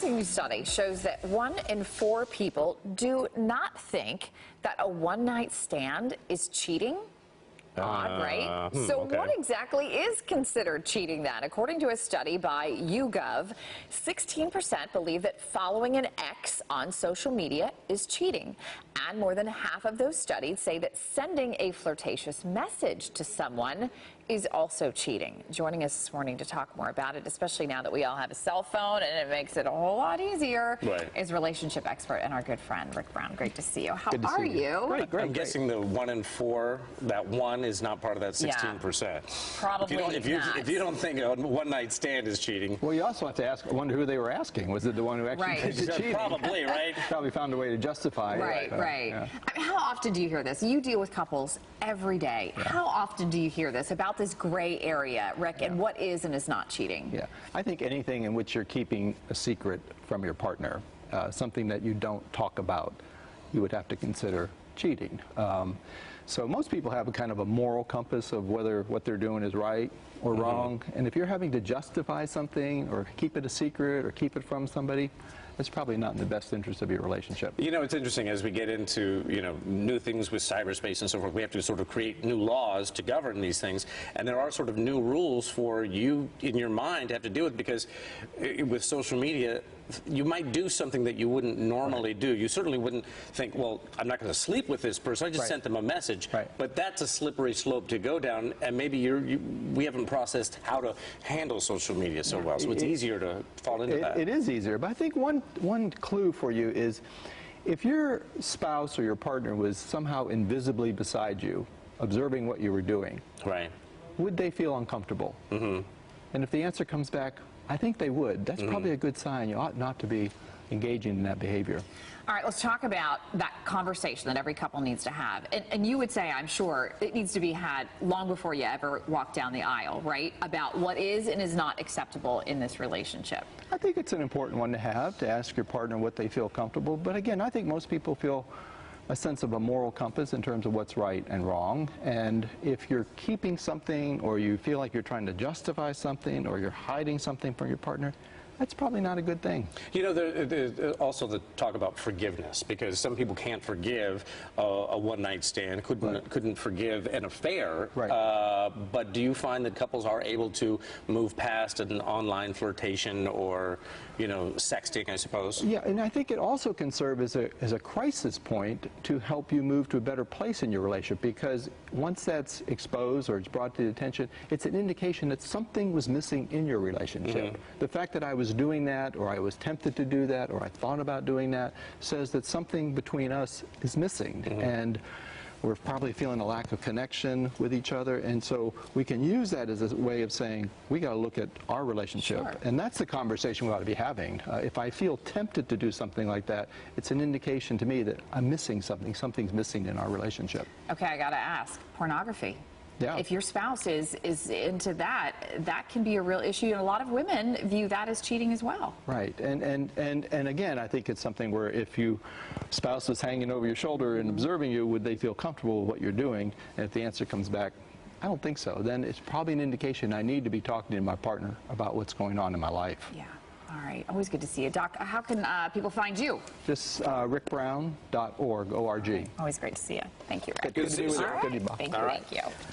surprising new study shows that 1 in 4 people do not think that a one-night stand is cheating. Odd, right? So okay. what exactly is considered cheating then? According to a study by YouGov, 16% believe that following an ex on social media is cheating. And more than half of those studied say that sending a flirtatious message to someone is also cheating. Joining us this morning to talk more about it, especially now that we all have a cell phone and it makes it a whole lot easier, is relationship expert and our good friend, Rick Brown. Great to see you. How are you? Great. I'm guessing the 1 in 4, that 1 is not part of that 16%. Yeah, probably if you don't think a one-night stand is cheating. Well, you also have to wonder who they were asking. Was it the one who actually did the cheating? Probably, right? Probably found a way to justify it. Right. Yeah. I mean, how often do you hear this? You deal with couples every day. Yeah. How often do you hear this about this gray area, Rick, and what is and is not cheating? Yeah, I think anything in which you're keeping a secret from your partner, something that you don't talk about, you would have to consider cheating. So most people have a kind of a moral compass of whether what they're doing is right or wrong. And if you're having to justify something or keep it a secret or keep it from somebody, that's probably not in the best interest of your relationship. You know, it's interesting as we get into, new things with cyberspace and so forth, we have to sort of create new laws to govern these things. And there are sort of new rules for you in your mind to have to deal with, because with social media, you might do something that you wouldn't normally do. You certainly wouldn't think, well, I'm not going to sleep with this person. I just sent them a message. But that's a slippery slope to go down, and maybe we haven't processed how to handle social media so well. So it's easier to fall into that. It is easier, but I think one clue for you is if your spouse or your partner was somehow invisibly beside you, observing what you were doing, would they feel uncomfortable? And if the answer comes back, I think they would. That's probably a good sign. You ought not to be engaging in that behavior. All right, let's talk about that conversation that every couple needs to have. And you would say, I'm sure, it needs to be had long before you ever walk down the aisle, right? About what is and is not acceptable in this relationship. I think it's an important one to have, to ask your partner what they feel comfortable. But again, I think most people feel a sense of a moral compass in terms of what's right and wrong. And if you're keeping something, or you feel like you're trying to justify something, or you're hiding something from your partner, that's probably not a good thing. You know, there's also the talk about forgiveness, because some people can't forgive a one-night stand, couldn't forgive an affair. But do you find that couples are able to move past an online flirtation or, sexting, I suppose? Yeah, and I think it also can serve as a crisis point to help you move to a better place in your relationship, because once that's exposed or it's brought to the attention, it's an indication that something was missing in your relationship. The fact that I was doing that, or I was tempted to do that, or I thought about doing that, says that something between us is missing. And we're probably feeling a lack of connection with each other, and so we can use that as a way of saying, we got to look at our relationship. And that's the conversation we ought to be having. If I feel tempted to do something like that, it's an indication to me that I'm missing something. Something's missing in our relationship. Okay, I got to ask, pornography. Yeah. If your spouse is into that, that can be a real issue, and a lot of women view that as cheating as well. Right, and again, I think it's something where if your spouse is hanging over your shoulder and observing you, would they feel comfortable with what you're doing? And if the answer comes back, I don't think so, then it's probably an indication I need to be talking to my partner about what's going on in my life. Yeah. All right. Always good to see you. Doc, how can people find you? Just rickbrown.org, O-R-G. Always great to see you. Thank you, Rick. Good to see you, sir. Good to be back. Thank you.